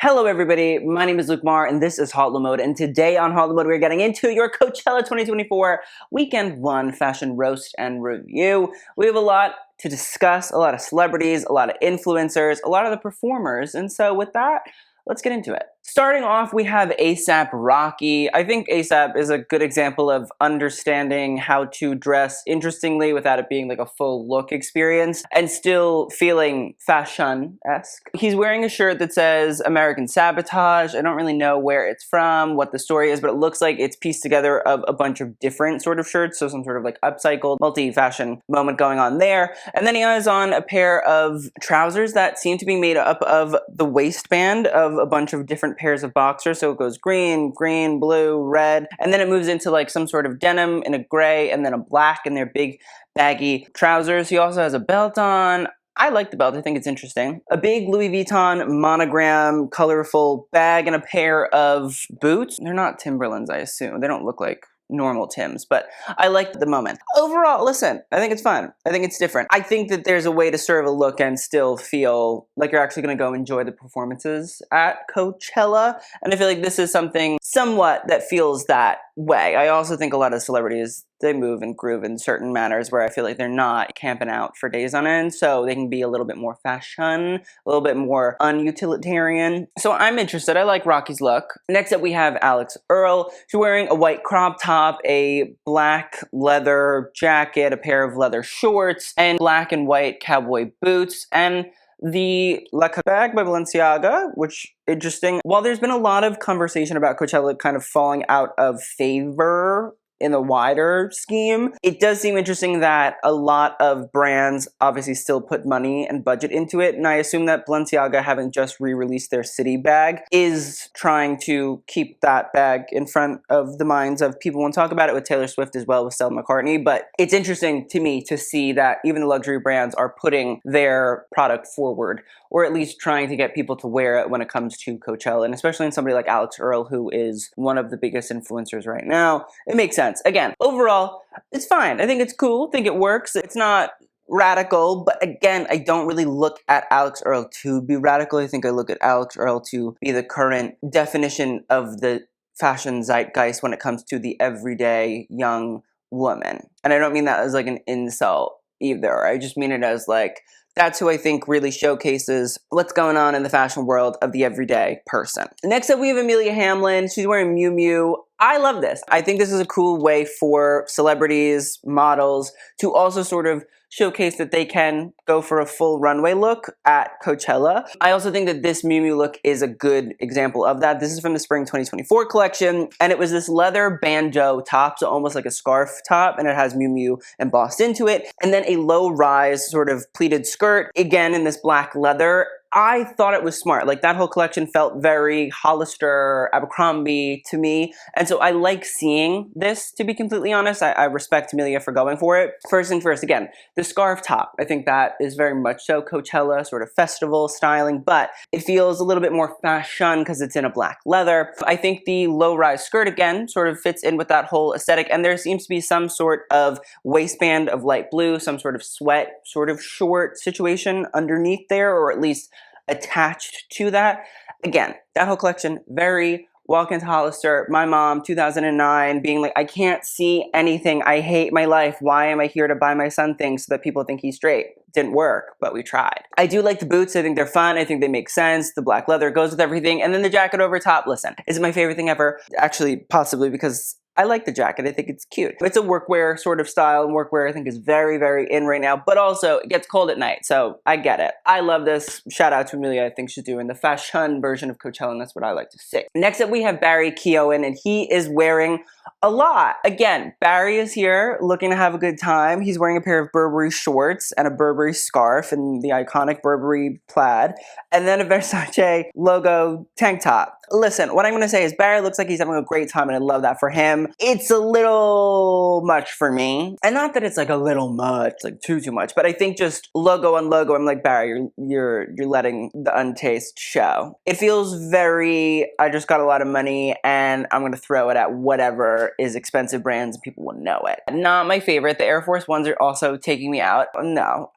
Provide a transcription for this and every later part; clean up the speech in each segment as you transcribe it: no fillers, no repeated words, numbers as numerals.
Hello everybody, my name is Luke Marr and this is Hot Low Mode, and today on Hot Low Mode we're getting into your Coachella 2024 Weekend 1 fashion roast and review. We have a lot to discuss, a lot of celebrities, a lot of influencers, a lot of the performers, and so with that, let's get into it. Starting off, we have A$AP Rocky. I think A$AP is a good example of understanding how to dress interestingly without it being like a full look experience and still feeling fashion-esque. He's wearing a shirt that says American Sabotage. I don't really know where it's from, what the story is, but it looks like it's pieced together of a bunch of different sort of shirts, so some sort of like upcycled, multi-fashion moment going on there. And then he has on a pair of trousers that seem to be made up of the waistband of a bunch of different pairs of boxers, so it goes green, blue, red, and then it moves into like some sort of denim in a gray and then a black, and they're big baggy trousers. He also has a belt on. I like the belt, I think it's interesting. A big Louis Vuitton monogram, colorful bag, and a pair of boots. They're not Timberlands, I assume. They don't look like normal Tims, but I like the moment. Overall, listen, I think it's fun. I think it's different. I think that there's a way to serve a look and still feel like you're actually gonna go enjoy the performances at Coachella, and I feel like this is something somewhat that feels that way. I also think a lot of celebrities, they move and groove in certain manners where I feel like they're not camping out for days on end, so they can be a little bit more fashion, a little bit more unutilitarian. So I'm interested. I like Rocky's look. Next up, we have Alix Earle. She's wearing a white crop top, a black leather jacket, a pair of leather shorts, and black and white cowboy boots, and the La bag by Balenciaga, which interesting. While there's been a lot of conversation about Coachella kind of falling out of favor in the wider scheme, it does seem interesting that a lot of brands obviously still put money and budget into it, and I assume that Balenciaga, having just re-released their City bag, is trying to keep that bag in front of the minds of people and talk about it with Taylor Swift as well, with Stella McCartney. But it's interesting to me to see that even the luxury brands are putting their product forward, or at least trying to get people to wear it when it comes to Coachella, and especially in somebody like Alix Earle, who is one of the biggest influencers right now. It makes sense. Again, overall, it's fine. I think it's cool. I think it works. It's not radical, but again, I don't really look at Alix Earle to be radical. I think I look at Alix Earle to be the current definition of the fashion zeitgeist when it comes to the everyday young woman. And I don't mean that as like an insult either. I just mean it as like, that's who I think really showcases what's going on in the fashion world of the everyday person. Next up, we have Amelia Hamlin. She's wearing Miu Miu. I love this. I think this is a cool way for celebrities, models, to also sort of showcase that they can go for a full runway look at Coachella. I also think that this Miu Miu look is a good example of that. This is from the spring 2024 collection, and it was this leather bandeau top, so almost like a scarf top, and it has Miu Miu embossed into it, and then a low-rise sort of pleated skirt, again in this black leather. I thought it was smart. Like, that whole collection felt very Hollister, Abercrombie to me, and so I like seeing this, to be completely honest. I respect Amelia for going for it. First thing first, again, the scarf top. I think that is very much so Coachella, sort of festival styling, but it feels a little bit more fashion because it's in a black leather. I think the low-rise skirt, again, sort of fits in with that whole aesthetic, and there seems to be some sort of waistband of light blue, some sort of sweat, sort of short situation underneath there, or at least attached to that. Again, that whole collection, very Walk-ins Hollister, my mom, 2009, being like, I can't see anything. I hate my life. Why am I here to buy my son things so that people think he's straight? Didn't work, but we tried. I do like the boots. I think they're fun. I think they make sense. The black leather goes with everything. And then the jacket over top, listen, is it my favorite thing ever? Actually, possibly, because I like the jacket. I think it's cute. It's a workwear sort of style, and workwear I think is very, very in right now, but also it gets cold at night, so I get it. I love this. Shout out to Amelia. I think she's doing the fashion version of Coachella, and that's what I like to see. Next up, we have Barry Keoghan, and he is wearing a lot. Again, Barry is here looking to have a good time. He's wearing a pair of Burberry shorts and a Burberry scarf and the iconic Burberry plaid, and then a Versace logo tank top. Listen, what I'm going to say is Barry looks like he's having a great time, and I love that for him. It's a little much for me. And not that it's like a little much, like too much, but I think just logo on logo, I'm like, Barry, you're letting the untaste show. It feels very, I just got a lot of money and I'm going to throw it at whatever is expensive brands and people will know it. Not my favorite. The Air Force Ones are also taking me out. No.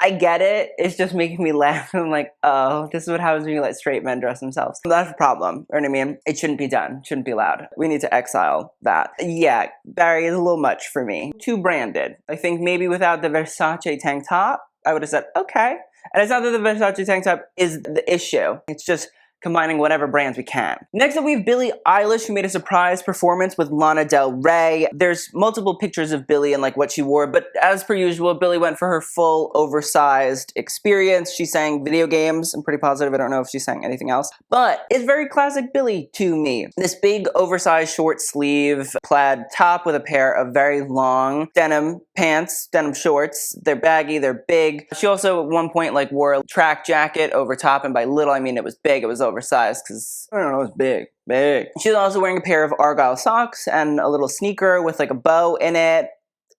I get it. It's just making me laugh. I'm like, oh, this is what happens when you let straight men dress themselves. That's a problem. You know what I mean? It shouldn't be done. It shouldn't be allowed. We need to exile that. Yeah, Barry is a little much for me. Too branded. I think maybe without the Versace tank top, I would have said, okay. And it's not that the Versace tank top is the issue. It's just combining whatever brands we can. Next up, we have Billie Eilish, who made a surprise performance with Lana Del Rey. There's multiple pictures of Billie and like what she wore, but as per usual, Billie went for her full oversized experience. She sang video games. I'm pretty positive. I don't know if she sang anything else, but it's very classic Billie to me. This big oversized short sleeve plaid top with a pair of very long denim pants, denim shorts. They're baggy, they're big. She also at one point like wore a track jacket over top, and by little I mean it was big. It was oversized because, I don't know, it was big. She's also wearing a pair of Argyle socks and a little sneaker with like a bow in it.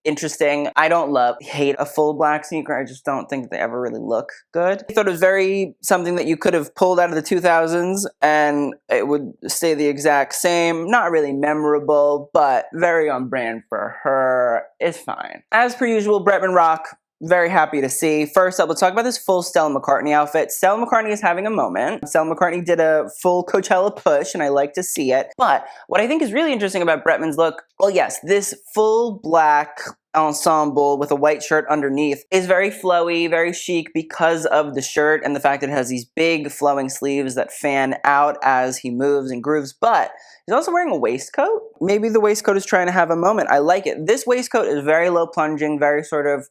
Interesting. I don't hate a full black sneaker. I just don't think they ever really look good. I thought it was very something that you could have pulled out of the 2000s and it would stay the exact same. Not really memorable, but very on brand for her. It's fine. As per usual, Bretman rock. Very happy to see. First up, let's talk about this full Stella McCartney outfit. Stella McCartney is having a moment. Stella McCartney did a full Coachella push, and I like to see it. But what I think is really interesting about Bretman's look, well, yes, this full black ensemble with a white shirt underneath is very flowy, very chic because of the shirt and the fact that it has these big flowing sleeves that fan out as he moves and grooves. But he's also wearing a waistcoat. Maybe the waistcoat is trying to have a moment. I like it. This waistcoat is very low plunging, very sort of,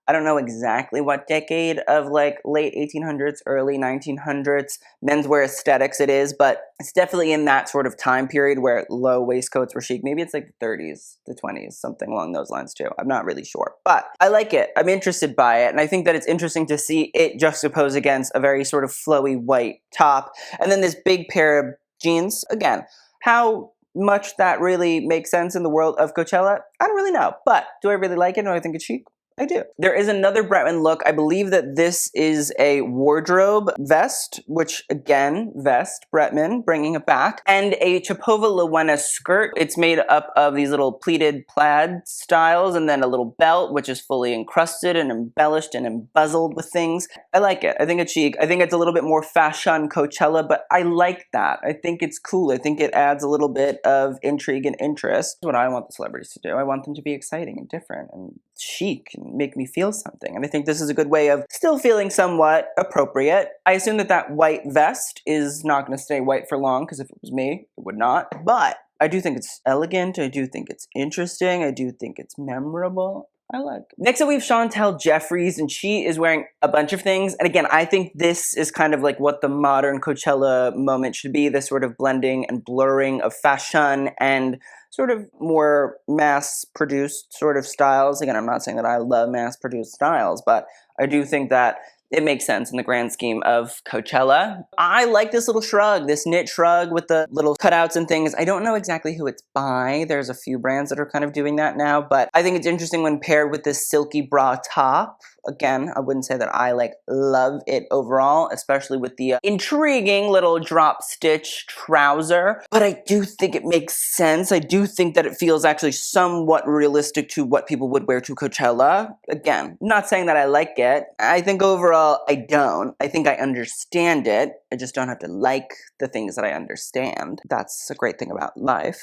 I don't know exactly what decade of like late 1800s, early 1900s menswear aesthetics it is, but it's definitely in that sort of time period where low waistcoats were chic. Maybe it's like the 30s, the 20s, something along those lines too. I'm not really sure, but I like it. I'm interested by it, and I think that it's interesting to see it juxtaposed against a very sort of flowy white top, and then this big pair of jeans. Again, how much that really makes sense in the world of Coachella, I don't really know, but do I really like it? Do I think it's chic? I do. There is another Bretman look. I believe that this is a wardrobe vest, which again, vest, Bretman, bringing it back, and a Chopova Lowena skirt. It's made up of these little pleated plaid styles and then a little belt, which is fully encrusted and embellished and embezzled with things. I like it. I think it's chic. I think it's a little bit more fashion Coachella, but I like that. I think it's cool. I think it adds a little bit of intrigue and interest. That's what I want the celebrities to do. I want them to be exciting and different and chic and make me feel something. And I think this is a good way of still feeling somewhat appropriate. I assume that that white vest is not going to stay white for long, because if it was me, it would not. But I do think it's elegant. I do think it's interesting. I do think it's memorable. I like it. Next up, we have Chantel Jeffries, and she is wearing a bunch of things. And again, I think this is kind of like what the modern Coachella moment should be, this sort of blending and blurring of fashion and sort of more mass-produced sort of styles. Again, I'm not saying that I love mass-produced styles, but I do think that it makes sense in the grand scheme of Coachella. I like this little shrug, this knit shrug with the little cutouts and things. I don't know exactly who it's by. There's a few brands that are kind of doing that now, but I think it's interesting when paired with this silky bra top. Again, I wouldn't say that I love it overall, especially with the intriguing little drop stitch trouser, but I do think it makes sense. I do think that it feels actually somewhat realistic to what people would wear to Coachella. Again, not saying that I like it. I think overall I don't. I think I understand it. I just don't have to like the things that I understand. That's a great thing about life.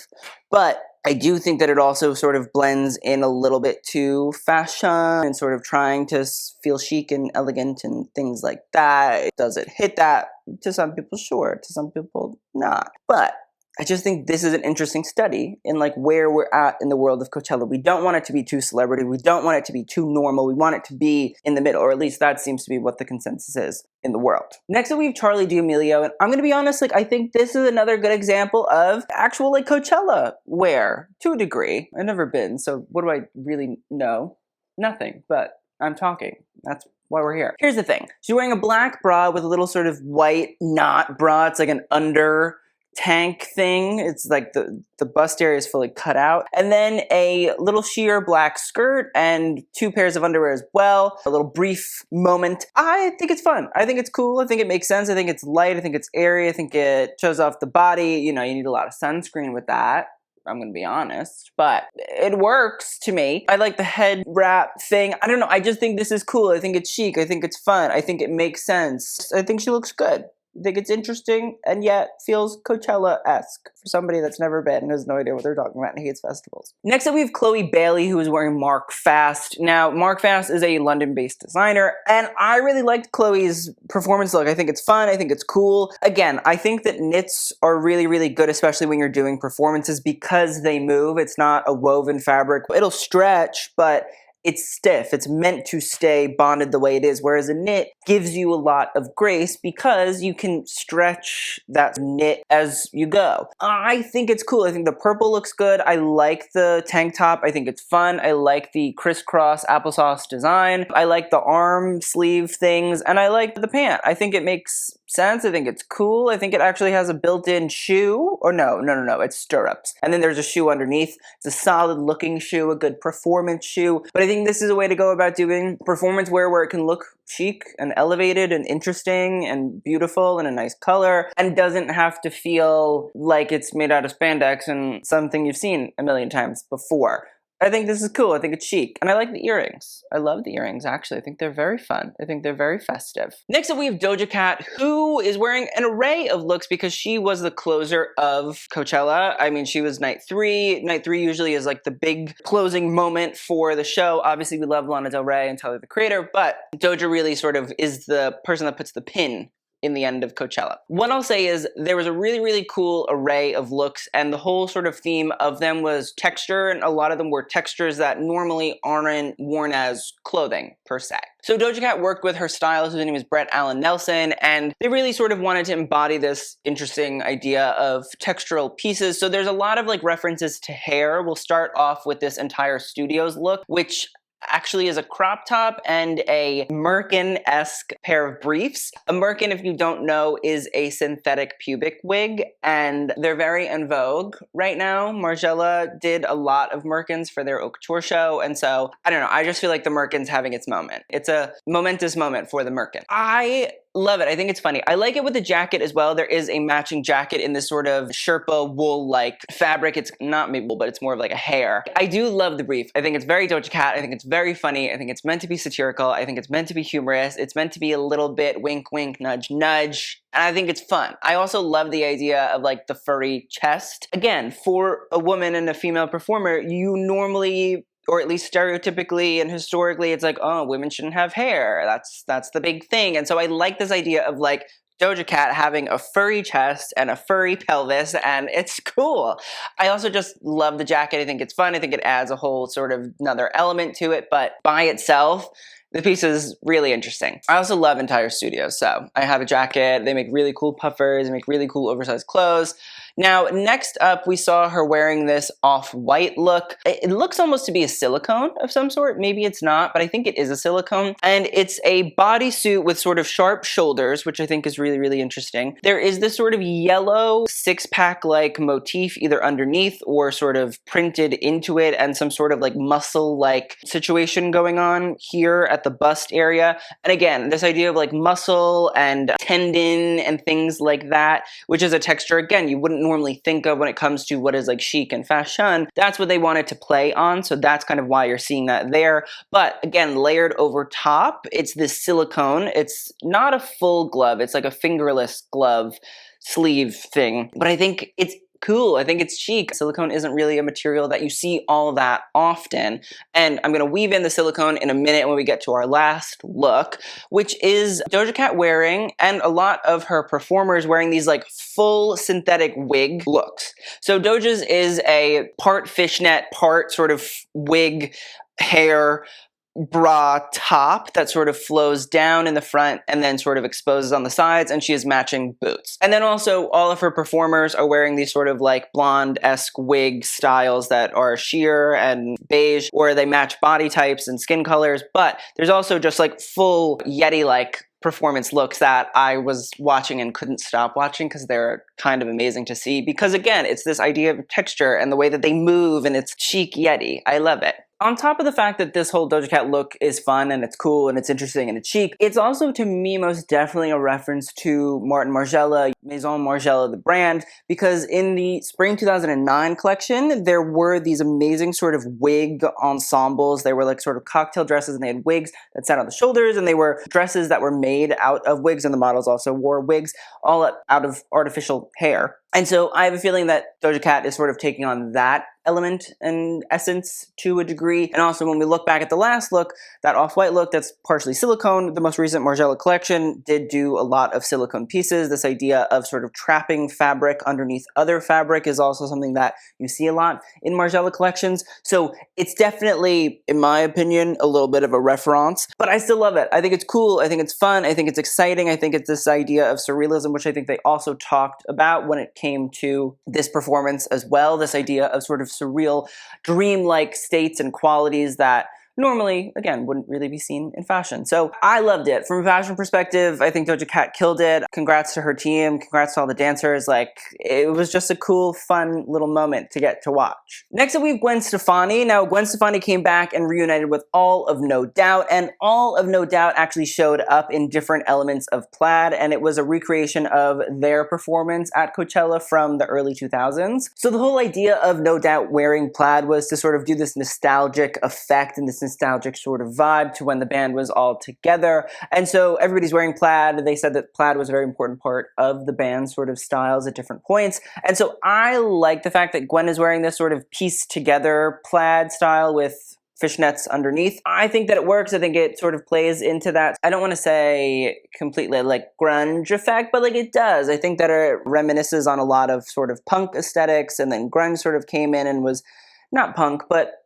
But I do think that it also sort of blends in a little bit to fashion and sort of trying to feel chic and elegant and things like that. Does it hit that? To some people, sure. To some people, not. But I just think this is an interesting study in like where we're at in the world of Coachella. We don't want it to be too celebrity. We don't want it to be too normal. We want it to be in the middle, or at least that seems to be what the consensus is in the world. Next up, we have Charli D'Amelio, and I'm going to be honest, I think this is another good example of actual Coachella wear, to a degree. I've never been, so what do I really know? Nothing, but I'm talking. That's why we're here. Here's the thing. She's wearing a black bra with a little sort of white knot bra. It's like an under tank thing. It's like the bust area is fully cut out. And then a little sheer black skirt and 2 pairs of underwear as well. A little brief moment. I think it's fun. I think it's cool. I think it makes sense. I think it's light. I think it's airy. I think it shows off the body. You know, you need a lot of sunscreen with that. I'm gonna be honest, but it works to me. I like the head wrap thing. I don't know, I just think this is cool. I think it's chic. I think it's fun. I think it makes sense. I think she looks good. I think it's interesting and yet feels Coachella-esque for somebody that's never been and has no idea what they're talking about and hates festivals. Next up, we have Chloe Bailey, who is wearing Mark Fast. Now, Mark Fast is a London-based designer, and I really liked Chloe's performance look. I think it's fun. I think it's cool. Again, I think that knits are really, really good, especially when you're doing performances because they move. It's not a woven fabric. It'll stretch, but it's stiff. It's meant to stay bonded the way it is, whereas a knit gives you a lot of grace because you can stretch that knit as you go. I think it's cool. I think the purple looks good. I like the tank top. I think it's fun. I like the crisscross applesauce design. I like the arm sleeve things, and I like the pant. I think it makes sense. I think it's cool. I think it actually has a built-in shoe. Or no, it's stirrups. And then there's a shoe underneath. It's a solid looking shoe, a good performance shoe. But I think this is a way to go about doing performance wear where it can look chic and elevated and interesting and beautiful and a nice color and doesn't have to feel like it's made out of spandex and something you've seen a million times before. I think this is cool. I think it's chic. And I like the earrings. I love the earrings, actually. I think they're very fun. I think they're very festive. Next up, we have Doja Cat, who is wearing an array of looks because she was the closer of Coachella. I mean, she was night three. Night three usually is like the big closing moment for the show. Obviously, we love Lana Del Rey and Tyler, the Creator, but Doja really sort of is the person that puts the pin in the end of Coachella. What I'll say is there was a really, really cool array of looks, and the whole sort of theme of them was texture, and a lot of them were textures that normally aren't worn as clothing, per se. So Doja Cat worked with her stylist, whose name is Brett Allen Nelson, and they really sort of wanted to embody this interesting idea of textural pieces. So there's a lot of like references to hair. We'll start off with this entire studios look, which actually is a crop top and a merkin-esque pair of briefs. A merkin, if you don't know, is a synthetic pubic wig, and they're very en vogue right now. Margiela did a lot of merkins for their Haute Couture show, and so, I don't know, I just feel like the merkin's having its moment. It's a momentous moment for the merkin. I love it. I think it's funny. I like it with the jacket as well. There is a matching jacket in this sort of Sherpa wool-like fabric. It's not maybe wool, but it's more of like a hair. I do love the brief. I think it's very Doja Cat. I think it's very funny. I think it's meant to be satirical. I think it's meant to be humorous. It's meant to be a little bit wink, wink, nudge, nudge. And I think it's fun. I also love the idea of like the furry chest. Again, for a woman and a female performer, you normally, or at least stereotypically and historically, it's like, oh, women shouldn't have hair. That's the big thing. And so I like this idea of like Doja Cat having a furry chest and a furry pelvis, and it's cool. I also just love the jacket. I think it's fun. I think it adds a whole sort of another element to it, but by itself, the piece is really interesting. I also love entire studios, so I have a jacket. They make really cool puffers. They make really cool oversized clothes. Now, next up, we saw her wearing this off-white look. It looks almost to be a silicone of some sort. Maybe it's not, but I think it is a silicone. And it's a bodysuit with sort of sharp shoulders, which I think is really, really interesting. There is this sort of yellow six-pack-like motif either underneath or sort of printed into it, and some sort of like muscle-like situation going on here at the bust area. And again, this idea of like muscle and tendon and things like that, which is a texture, again, you wouldn't normally think of when it comes to what is like chic and fashion. That's what they wanted to play on, so that's kind of why you're seeing that there. But again, layered over top, it's this silicone. It's not a full glove. It's like a fingerless glove sleeve thing. But I think it's cool. I think it's chic. Silicone isn't really a material that you see all that often. And I'm going to weave in the silicone in a minute when we get to our last look, which is Doja Cat wearing, and a lot of her performers wearing, these like full synthetic wig looks. So Doja's is a part fishnet, part sort of wig hair bra top that sort of flows down in the front and then sort of exposes on the sides, and she has matching boots. And then also all of her performers are wearing these sort of like blonde-esque wig styles that are sheer and beige, or they match body types and skin colors, but there's also just like full Yeti-like performance looks that I was watching and couldn't stop watching because they're kind of amazing to see, because again, it's this idea of texture and the way that they move, and it's chic Yeti. I love it. On top of the fact that this whole Doja Cat look is fun and it's cool and it's interesting and it's chic, it's also to me most definitely a reference to Martin Margiela, Maison Margiela, the brand, because in the spring 2009 collection, there were these amazing sort of wig ensembles. They were like sort of cocktail dresses and they had wigs that sat on the shoulders, and they were dresses that were made out of wigs, and the models also wore wigs all out of artificial hair. And so I have a feeling that Doja Cat is sort of taking on that element and essence to a degree. And also when we look back at the last look, that off-white look that's partially silicone, the most recent Margiela collection did do a lot of silicone pieces. This idea of sort of trapping fabric underneath other fabric is also something that you see a lot in Margiela collections. So it's definitely, in my opinion, a little bit of a reference, but I still love it. I think it's cool. I think it's fun. I think it's exciting. I think it's this idea of surrealism, which I think they also talked about when it came to this performance as well. This idea of sort of surreal, dreamlike states and qualities that normally, again, wouldn't really be seen in fashion. So I loved it. From a fashion perspective, I think Doja Cat killed it. Congrats to her team. Congrats to all the dancers. Like, it was just a cool, fun little moment to get to watch. Next up, we have Gwen Stefani. Now, Gwen Stefani came back and reunited with all of No Doubt, and all of No Doubt actually showed up in different elements of plaid, and it was a recreation of their performance at Coachella from the early 2000s. So the whole idea of No Doubt wearing plaid was to sort of do this nostalgic effect and this nostalgic sort of vibe to when the band was all together. And so everybody's wearing plaid. They said that plaid was a very important part of the band's sort of styles at different points. And so I like the fact that Gwen is wearing this sort of pieced together plaid style with fishnets underneath. I think that it works. I think it sort of plays into that, I don't want to say completely like grunge effect, but like it does. I think that it reminisces on a lot of sort of punk aesthetics, and then grunge sort of came in and was not punk, but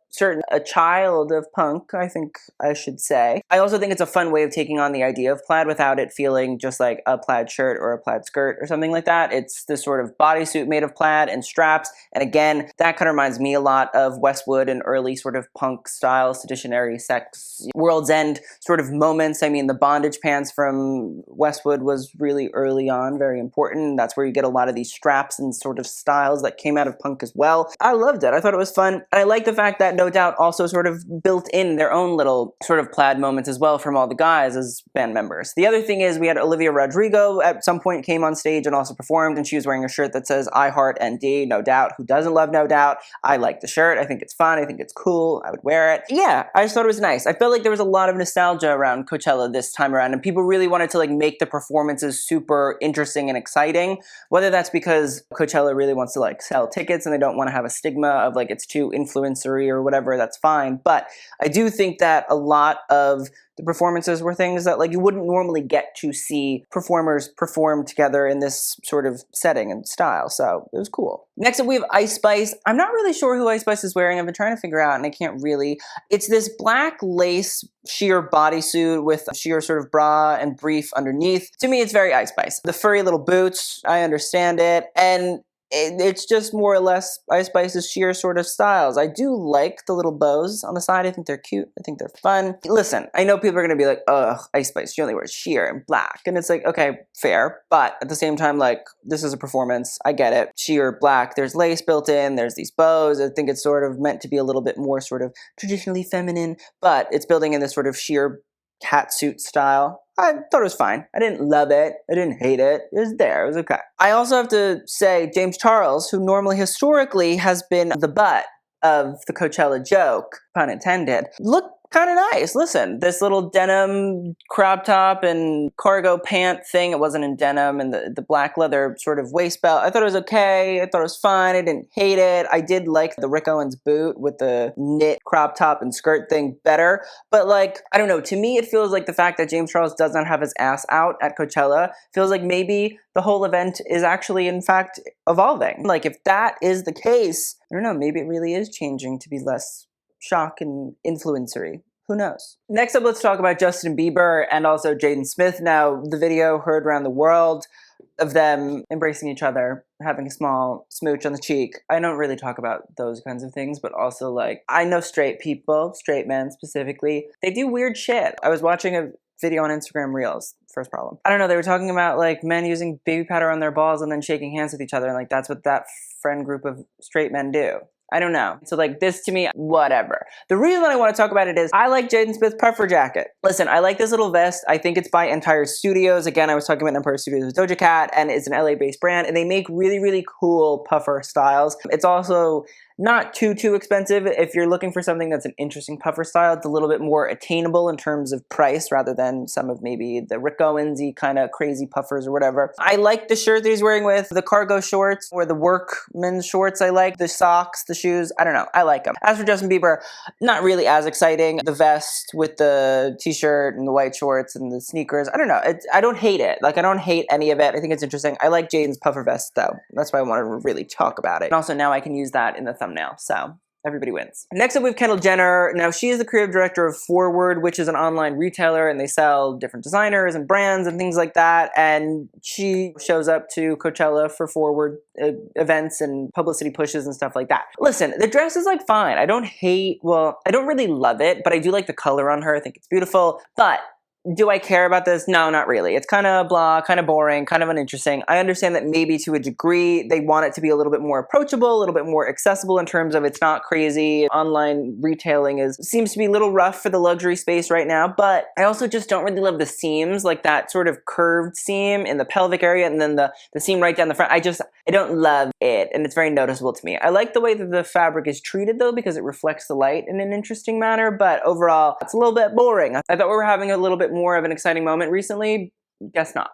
a child of punk, I think I should say. I also think it's a fun way of taking on the idea of plaid without it feeling just like a plaid shirt or a plaid skirt or something like that. It's this sort of bodysuit made of plaid and straps. And again, that kind of reminds me a lot of Westwood and early sort of punk style, seditionary sex, World's End sort of moments. I mean, the bondage pants from Westwood was really early on, very important. That's where you get a lot of these straps and sort of styles that came out of punk as well. I loved it. I thought it was fun. And I like the fact that No Doubt also sort of built in their own little sort of plaid moments as well from all the guys as band members. The other thing is we had Olivia Rodrigo at some point came on stage and also performed, and she was wearing a shirt that says I Heart ND, No Doubt. Who doesn't love No Doubt? I like the shirt. I think it's fun. I think it's cool. I would wear it. Yeah, I just thought it was nice. I felt like there was a lot of nostalgia around Coachella this time around, and people really wanted to like make the performances super interesting and exciting, whether that's because Coachella really wants to like sell tickets and they don't want to have a stigma of like it's too influencery or whatever, that's fine. But I do think that a lot of the performances were things that like you wouldn't normally get to see performers perform together in this sort of setting and style. So it was cool. Next up, we have Ice Spice. I'm not really sure who Ice Spice is wearing. I've been trying to figure out and I can't really. It's this black lace sheer bodysuit with a sheer sort of bra and brief underneath. To me, it's very Ice Spice. The furry little boots, I understand it. And it's just more or less Ice Spice's sheer sort of styles. I do like the little bows on the side. I think they're cute. I think they're fun. Listen, I know people are going to be like, ugh, Ice Spice, she only wears sheer and black. And it's like, okay, fair. But at the same time, like, this is a performance. I get it. Sheer, black, there's lace built in, there's these bows. I think it's sort of meant to be a little bit more sort of traditionally feminine, but it's building in this sort of sheer catsuit style. I thought it was fine. I didn't love it. I didn't hate it. It was there. It was okay. I also have to say James Charles, who normally historically has been the butt of the Coachella joke, pun intended, looked kind of nice. Listen, this little denim crop top and cargo pant thing, it wasn't in denim, and the black leather sort of waist belt, I thought it was okay. I thought it was fine. I didn't hate it. I did like the Rick Owens boot with the knit crop top and skirt thing better. But like, I don't know, to me it feels like the fact that James Charles does not have his ass out at Coachella feels like maybe the whole event is actually in fact evolving. Like if that is the case, I don't know, maybe it really is changing to be less shock and influencery. Who knows? Next up, let's talk about Justin Bieber and also Jaden Smith. Now, the video heard around the world of them embracing each other, having a small smooch on the cheek. I don't really talk about those kinds of things, but also like, I know straight people, straight men specifically, they do weird shit. I was watching a video on Instagram Reels, first problem. I don't know, they were talking about like men using baby powder on their balls and then shaking hands with each other, and like that's what that friend group of straight men do. I don't know. So like this to me, whatever. The reason I want to talk about it is I like Jaden Smith's puffer jacket. Listen, I like this little vest. I think it's by Empire Studios. Again, I was talking about Empire Studios with Doja Cat, and it's an LA-based brand, and they make really, really cool puffer styles. It's also not too expensive. If you're looking for something that's an interesting puffer style, it's a little bit more attainable in terms of price rather than some of maybe the Rick Owens-y kind of crazy puffers or whatever. I like the shirt that he's wearing with the cargo shorts or the workman's shorts. I like the socks, the shoes. I don't know. I like them. As for Justin Bieber, not really as exciting. The vest with the t-shirt and the white shorts and the sneakers. I don't know. I don't hate it. Like, I don't hate any of it. I think it's interesting. I like Jaden's puffer vest though. That's why I wanted to really talk about it. And also now I can use that in the thumbnail. So everybody wins. Next up, we have Kendall Jenner. Now, she is the creative director of Forward, which is an online retailer, and they sell different designers and brands and things like that. And she shows up to Coachella for Forward events and publicity pushes and stuff like that. Listen, the dress is like fine. I don't really love it, but I do like the color on her. I think it's beautiful. But do I care about this? No, not really. It's kind of blah, kind of boring, kind of uninteresting. I understand that maybe to a degree they want it to be a little bit more approachable, a little bit more accessible in terms of it's not crazy. Online retailing seems to be a little rough for the luxury space right now, but I also just don't really love the seams, like that sort of curved seam in the pelvic area and then the seam right down the front. I don't love it, and it's very noticeable to me. I like the way that the fabric is treated though, because it reflects the light in an interesting manner, but overall it's a little bit boring. I thought we were having a little bit more of an exciting moment recently. Guess not.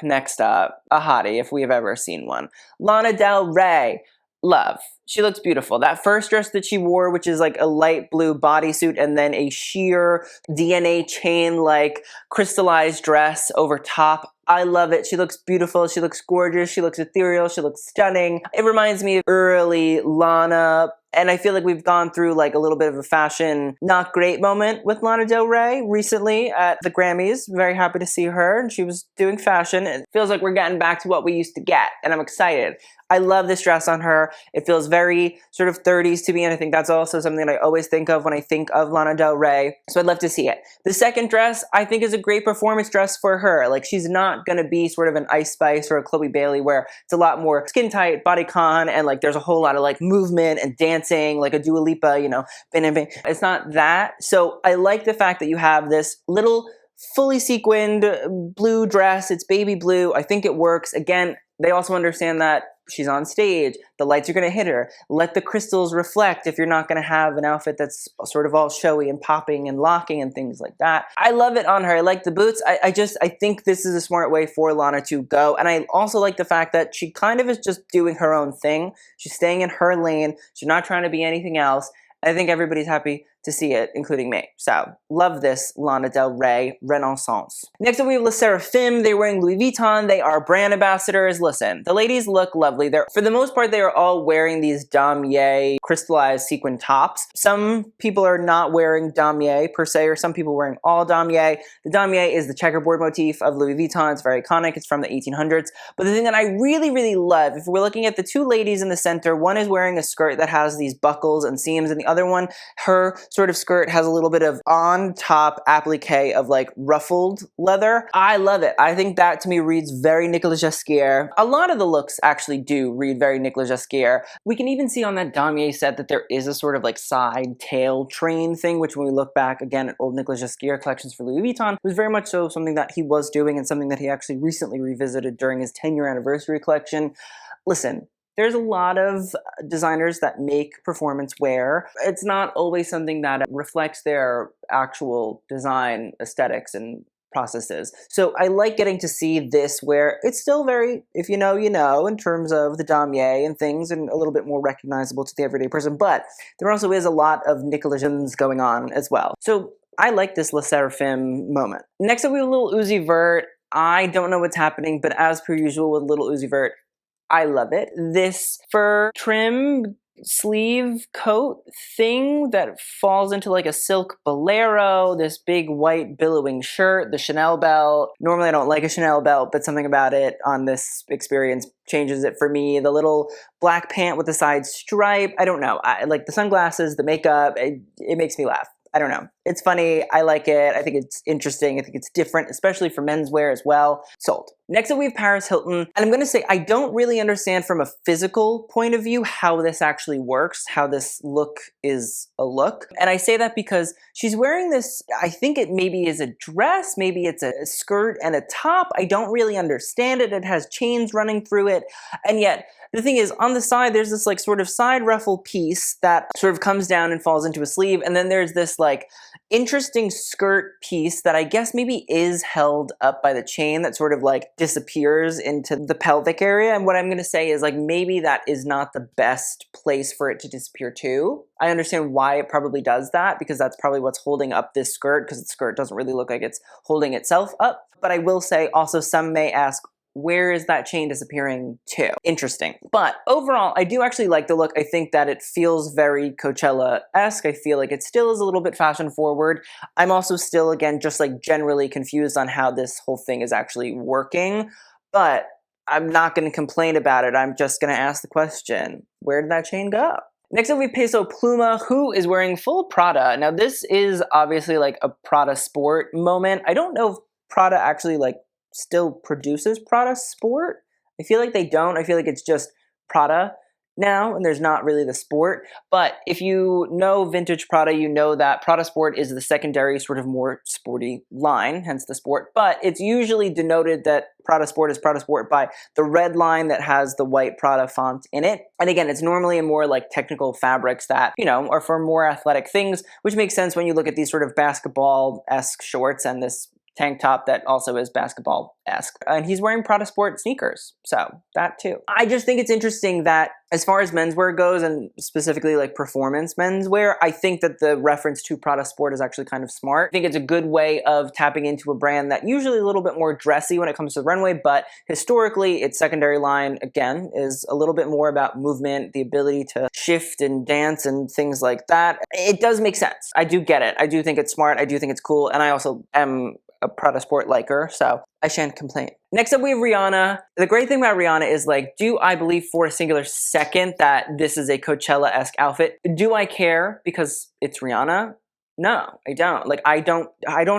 Next up, a hottie if we have ever seen one. Lana Del Rey. Love. She looks beautiful. That first dress that she wore, which is like a light blue bodysuit and then a sheer DNA chain like crystallized dress over top. I love it. She looks beautiful. She looks gorgeous. She looks ethereal. She looks stunning. It reminds me of early Lana. And I feel like we've gone through like a little bit of a fashion not great moment with Lana Del Rey recently at the Grammys. Very happy to see her, and she was doing fashion. It feels like we're getting back to what we used to get, and I'm excited. I love this dress on her. It feels very sort of 30s to me, and I think that's also something that I always think of when I think of Lana Del Rey. So I'd love to see it. The second dress, I think, is a great performance dress for her. Like, she's not gonna be sort of an Ice Spice or a Chloe Bailey where it's a lot more skin tight, bodycon, and like there's a whole lot of like movement and dancing, like a Dua Lipa, you know, it's not that. So I like the fact that you have this little fully sequined blue dress. It's baby blue. I think it works. Again, they also understand that she's on stage. The lights are going to hit her. Let the crystals reflect if you're not going to have an outfit that's sort of all showy and popping and locking and things like that. I love it on her. I like the boots. I think this is a smart way for Lana to go. And I also like the fact that she kind of is just doing her own thing. She's staying in her lane. She's not trying to be anything else. I think everybody's happy to see it, including me. So, love this Lana Del Rey Renaissance. Next up, we have SSERAFIM. They're wearing Louis Vuitton. They are brand ambassadors. Listen, the ladies look lovely. For the most part, they are all wearing these damier crystallized sequin tops. Some people are not wearing damier per se, or some people wearing all damier. The damier is the checkerboard motif of Louis Vuitton. It's very iconic. It's from the 1800s. But the thing that I really, really love, if we're looking at the two ladies in the center, one is wearing a skirt that has these buckles and seams, and the other one, her sort of skirt has a little bit of on top applique of like ruffled leather. I love it. I think that to me reads very Nicolas Ghesquière. A lot of the looks actually do read very Nicolas Ghesquière. We can even see on that damier set that there is a sort of like side tail train thing, which when we look back again at old Nicolas Ghesquière collections for Louis Vuitton was very much so something that he was doing and something that he actually recently revisited during his 10-year anniversary collection. Listen, there's a lot of designers that make performance wear. It's not always something that reflects their actual design aesthetics and processes. So I like getting to see this where it's still very, if you know, you know, in terms of the damier and things, and a little bit more recognizable to the everyday person, but there also is a lot of Nicolasisms going on as well. So I like this SSERAFIM moment. Next up, we have Lil Uzi Vert. I don't know what's happening, but as per usual with Lil Uzi Vert, I love it. This fur trim sleeve coat thing that falls into like a silk bolero, this big white billowing shirt, the Chanel belt. Normally I don't like a Chanel belt, but something about it on this experience changes it for me. The little black pant with the side stripe. I don't know. I like the sunglasses, the makeup. It makes me laugh. I don't know. It's funny. I like it. I think it's interesting. I think it's different, especially for menswear as well. Sold. Next up, we have Paris Hilton. And I'm going to say, I don't really understand from a physical point of view how this actually works, how this look is a look. And I say that because she's wearing this, I think it maybe is a dress, maybe it's a skirt and a top. I don't really understand it. It has chains running through it. And yet, the thing is, on the side, there's this like sort of side ruffle piece that sort of comes down and falls into a sleeve. And then there's this like interesting skirt piece that I guess maybe is held up by the chain that sort of like disappears into the pelvic area. And what I'm going to say is like maybe that is not the best place for it to disappear to. I understand why it probably does that, because that's probably what's holding up this skirt, because the skirt doesn't really look like it's holding itself up. But I will say also, some may ask, where is that chain disappearing to? Interesting. But overall, I do actually like the look. I think that it feels very Coachella-esque. I feel like it still is a little bit fashion forward. I'm also still, again, just like generally confused on how this whole thing is actually working. But I'm not going to complain about it. I'm just going to ask the question, where did that chain go? Next up, we have Peso Pluma, who is wearing full Prada. Now, this is obviously like a Prada Sport moment. I don't know if Prada actually like still produces Prada Sport. I feel like they don't. I feel like it's just Prada now, and there's not really the Sport. But if you know vintage Prada, you know that Prada Sport is the secondary sort of more sporty line, hence the Sport. But it's usually denoted that Prada Sport is Prada Sport by the red line that has the white Prada font in it. And again, it's normally in more like technical fabrics that, you know, are for more athletic things, which makes sense when you look at these sort of basketball-esque shorts and this tank top that also is basketball-esque. And he's wearing Prada Sport sneakers, so that too. I just think it's interesting that as far as menswear goes, and specifically like performance menswear, I think that the reference to Prada Sport is actually kind of smart. I think it's a good way of tapping into a brand that usually a little bit more dressy when it comes to the runway, but historically its secondary line, again, is a little bit more about movement, the ability to shift and dance and things like that. It does make sense. I do get it. I do think it's smart. I do think it's cool. And I also am a Prada Sport liker, so I shan't complain. Next up, we have Rihanna. The great thing about Rihanna is, like, do I believe for a singular second that this is a Coachella-esque outfit? Do I care because it's Rihanna? No, I don't. Like, I don't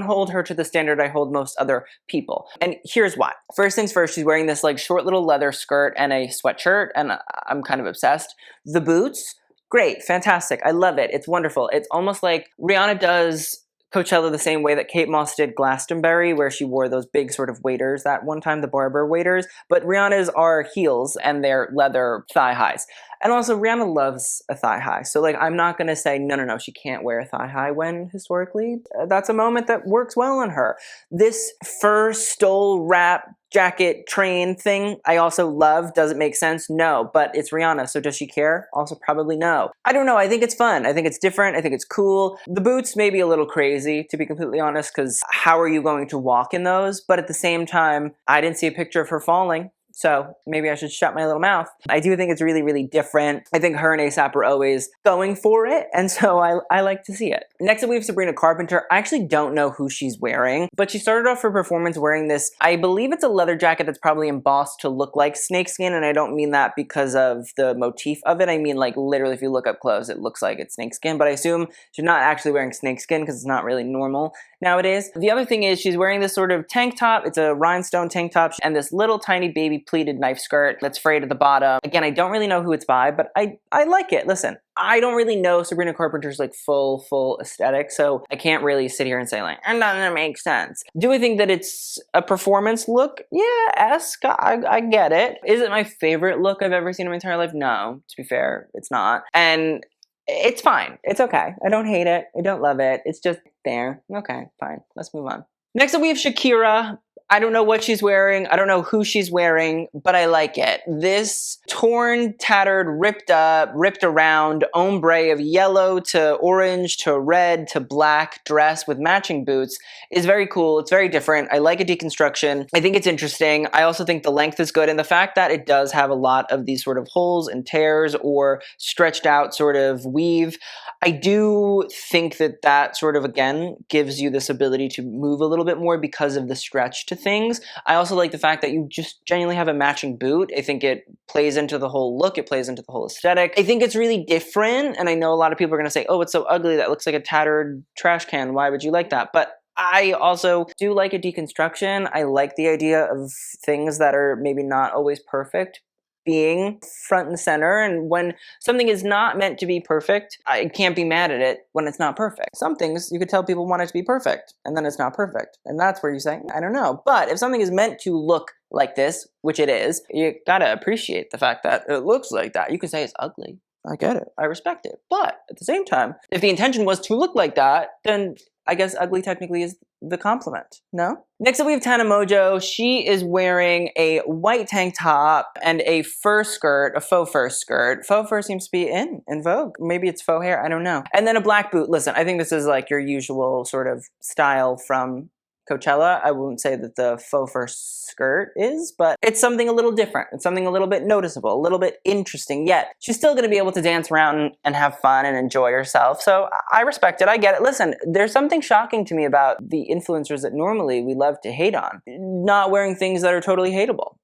hold her to the standard I hold most other people. And here's why. First things first, she's wearing this, like, short little leather skirt and a sweatshirt, and I'm kind of obsessed. The boots, great, fantastic. I love it. It's wonderful. It's almost like Rihanna does Coachella the same way that Kate Moss did Glastonbury, where she wore those big sort of waders that one time, the Barber waders. But Rihanna's are heels and they're leather thigh highs. And also, Rihanna loves a thigh high. So, like, I'm not going to say, no, she can't wear a thigh high when, historically, that's a moment that works well on her. This fur stole wrap jacket train thing, I also love. Does it make sense? No, but it's Rihanna, so does she care? Also, probably no. I don't know. I think it's fun. I think it's different. I think it's cool. The boots may be a little crazy, to be completely honest, because how are you going to walk in those? But at the same time, I didn't see a picture of her falling. So maybe I should shut my little mouth. I do think it's really, really different. I think her and A$AP are always going for it, and so I like to see it. Next up, we have Sabrina Carpenter. I actually don't know who she's wearing, but she started off her performance wearing this, I believe it's a leather jacket that's probably embossed to look like snakeskin, and I don't mean that because of the motif of it. I mean, like, literally, if you look up close, it looks like it's snakeskin, but I assume she's not actually wearing snakeskin because it's not really normal nowadays. The other thing is she's wearing this sort of tank top. It's a rhinestone tank top and this little tiny baby pleated knife skirt that's frayed at the bottom. Again, I don't really know who it's by, but I like it. Listen, I don't really know Sabrina Carpenter's like full aesthetic, so I can't really sit here and say like, and that makes sense. Do I think that it's a performance look? Yeah, esque. I get it. Is it my favorite look I've ever seen in my entire life? No, to be fair, it's not. And it's fine. It's okay. I don't hate it. I don't love it. It's just there. Okay, fine. Let's move on. Next up, we have Shakira. I don't know what she's wearing. I don't know who she's wearing, but I like it. This torn, tattered, ripped up, ripped around ombre of yellow to orange to red to black dress with matching boots is very cool. It's very different. I like a deconstruction. I think it's interesting. I also think the length is good, and the fact that it does have a lot of these sort of holes and tears or stretched out sort of weave, I do think that that sort of, again, gives you this ability to move a little bit more because of the stretch to things. I also like the fact that you just genuinely have a matching boot. I think it plays into the whole look. It plays into the whole aesthetic. I think it's really different, and I know a lot of people are going to say, oh, it's so ugly. That looks like a tattered trash can. Why would you like that? But I also do like a deconstruction. I like the idea of things that are maybe not always perfect being front and center, and when something is not meant to be perfect, I can't be mad at it when it's not perfect. Some things you could tell people want it to be perfect, and then it's not perfect, and that's where you say, I don't know. But if something is meant to look like this, which it is, you gotta appreciate the fact that it looks like that. You can say it's ugly. I get it. I respect it. But at the same time, if the intention was to look like that, then I guess ugly technically is the compliment, no? Next up we have Tana Mongeau. She is wearing a white tank top and a fur skirt, a faux fur skirt. Faux fur seems to be in vogue. Maybe it's faux hair, I don't know. And then a black boot. Listen, I think this is like your usual sort of style from Coachella. I wouldn't say that the faux fur skirt is, but it's something a little different. It's something a little bit noticeable, a little bit interesting, yet she's still going to be able to dance around and have fun and enjoy herself. So I respect it. I get it. Listen, there's something shocking to me about the influencers that normally we love to hate on, not wearing things that are totally hateable.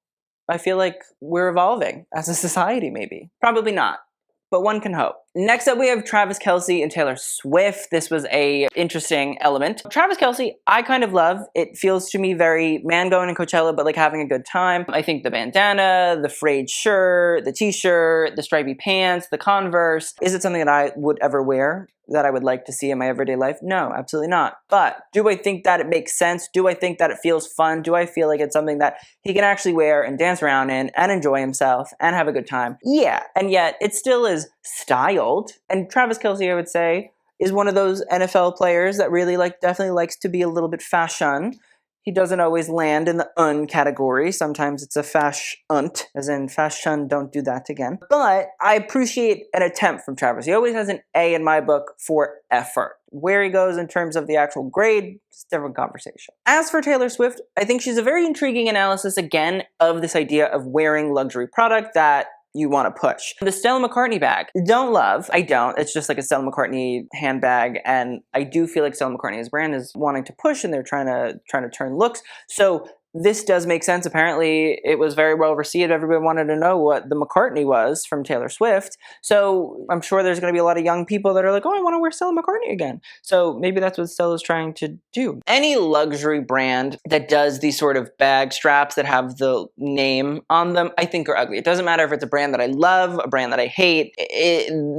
I feel like we're evolving as a society, maybe. Probably not, but one can hope. Next up, we have Travis Kelce and Taylor Swift. This was a interesting element. Travis Kelce, I kind of love. It feels to me very man going to Coachella, but like having a good time. I think the bandana, the frayed shirt, the t-shirt, the stripy pants, the Converse. Is it something that I would ever wear, that I would like to see in my everyday life? No, absolutely not. But do I think that it makes sense? Do I think that it feels fun? Do I feel like it's something that he can actually wear and dance around in and enjoy himself and have a good time? Yeah, and yet it still is styled. And Travis Kelce, I would say, is one of those NFL players that really definitely likes to be a little bit fashion. He doesn't always land in the un category. Sometimes it's a fashion-unt, as in fashion, don't do that again. But I appreciate an attempt from Travis. He always has an A in my book for effort. Where he goes in terms of the actual grade, it's a different conversation. As for Taylor Swift, I think she's a very intriguing analysis, again, of this idea of wearing luxury product that you want to push. The Stella McCartney bag. Don't love. I don't. It's just like a Stella McCartney handbag, and I do feel like Stella McCartney's brand is wanting to push, and they're trying to turn looks. So this does make sense. Apparently, it was very well received. Everybody wanted to know what the McCartney was from Taylor Swift. So I'm sure there's going to be a lot of young people that are like, oh, I want to wear Stella McCartney again. So maybe that's what Stella's trying to do. Any luxury brand that does these sort of bag straps that have the name on them, I think are ugly. It doesn't matter if it's a brand that I love, a brand that I hate.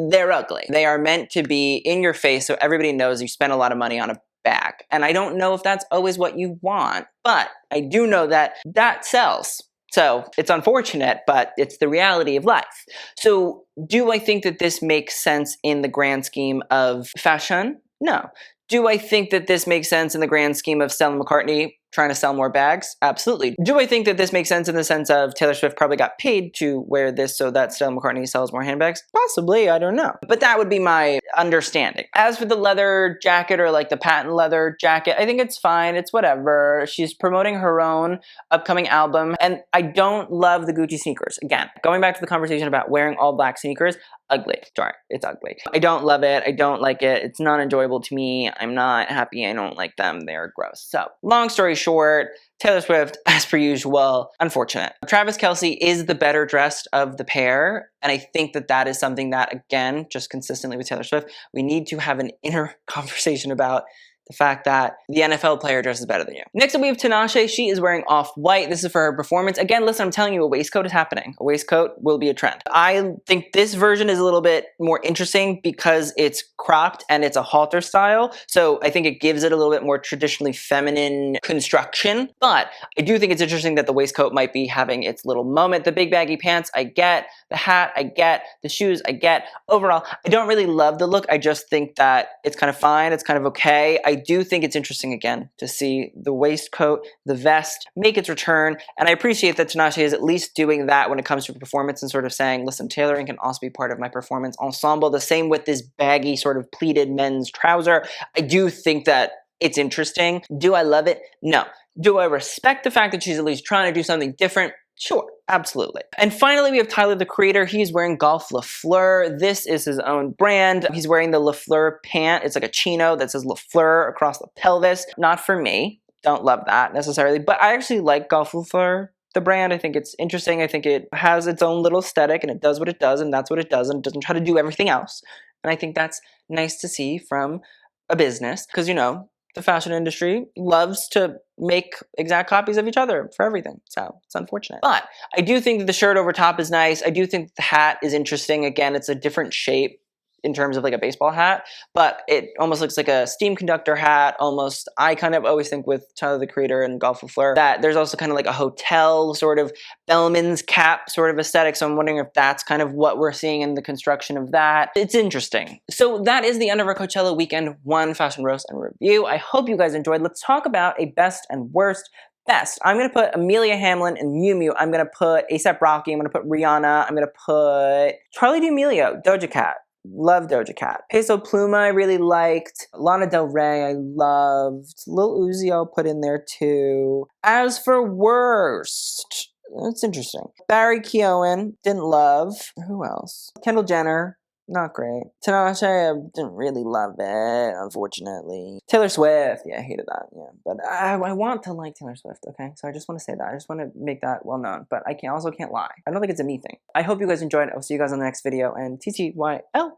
They're ugly. They are meant to be in your face so everybody knows you spent a lot of money on a bag. And I don't know if that's always what you want, but I do know that that sells. So it's unfortunate, but it's the reality of life. So do I think that this makes sense in the grand scheme of fashion? No. Do I think that this makes sense in the grand scheme of Stella McCartney trying to sell more bags? Absolutely. Do I think that this makes sense in the sense of Taylor Swift probably got paid to wear this so that Stella McCartney sells more handbags? Possibly, I don't know. But that would be my understanding. As for the leather jacket or like the patent leather jacket, I think it's fine. It's whatever. She's promoting her own upcoming album, and I don't love the Gucci sneakers. Again, going back to the conversation about wearing all black sneakers, ugly. Sorry, it's ugly. I don't love it. I don't like it. It's not enjoyable to me. I'm not happy. I don't like them. They're gross. So, long story short, Taylor Swift, as per usual, unfortunate. Travis Kelce is the better dressed of the pair, and I think that that is something that, again, just consistently with Taylor Swift, we need to have an inner conversation about the fact that the NFL player dresses better than you. Next up, we have Tinashe. She is wearing off-white. This is for her performance. Again, listen, I'm telling you, a waistcoat is happening. A waistcoat will be a trend. I think this version is a little bit more interesting because it's cropped and it's a halter style. So I think it gives it a little bit more traditionally feminine construction. But I do think it's interesting that the waistcoat might be having its little moment. The big baggy pants, I get. The hat, I get. The shoes, I get. Overall, I don't really love the look. I just think that it's kind of fine. It's kind of okay. I do think it's interesting, again, to see the waistcoat, the vest, make its return. And I appreciate that Tinashe is at least doing that when it comes to performance and sort of saying, listen, tailoring can also be part of my performance ensemble. The same with this baggy sort of pleated men's trouser. I do think that it's interesting. Do I love it? No. Do I respect the fact that she's at least trying to do something different? Sure, absolutely. And finally, we have Tyler, the Creator. He's wearing Golf LaFleur. This is his own brand. He's wearing the LaFleur pant. It's like a chino that says LaFleur across the pelvis. Not for me. Don't love that necessarily. But I actually like Golf LaFleur, the brand. I think it's interesting. I think it has its own little aesthetic, and it does what it does, and that's what it does, and it doesn't try to do everything else. And I think that's nice to see from a business because, you know, the fashion industry loves to make exact copies of each other for everything. So it's unfortunate. But I do think that the shirt over top is nice. I do think the hat is interesting. Again, it's a different shape in terms of like a baseball hat, but it almost looks like a steam conductor hat almost. I kind of always think with Tyler the Creator and Golf with Fleur that there's also kind of like a hotel sort of bellman's cap sort of aesthetic, so I'm wondering if that's kind of what we're seeing in the construction of that. It's interesting. So that is the end of our Coachella Weekend 1 fashion roast and review. I hope you guys enjoyed. Let's talk about a best and worst. Best, I'm going to put Amelia Hamlin and Miu Miu. I'm going to put A$AP Rocky. I'm going to put Rihanna. I'm going to put Charli D'Amelio, Doja Cat. Love Doja Cat. Peso Pluma I really liked. Lana Del Rey I loved. Lil Uzi I'll put in there too. As for worst, that's interesting. Barry Keoghan, didn't love. Who else? Kendall Jenner, not great. Tinashe, I didn't really love it, unfortunately. Taylor Swift, yeah, I hated that, yeah. But I want to like Taylor Swift, okay? So I just want to say that. I just want to make that well known. But I also can't lie. I don't think it's a me thing. I hope you guys enjoyed. I'll see you guys on the next video, and TTYL.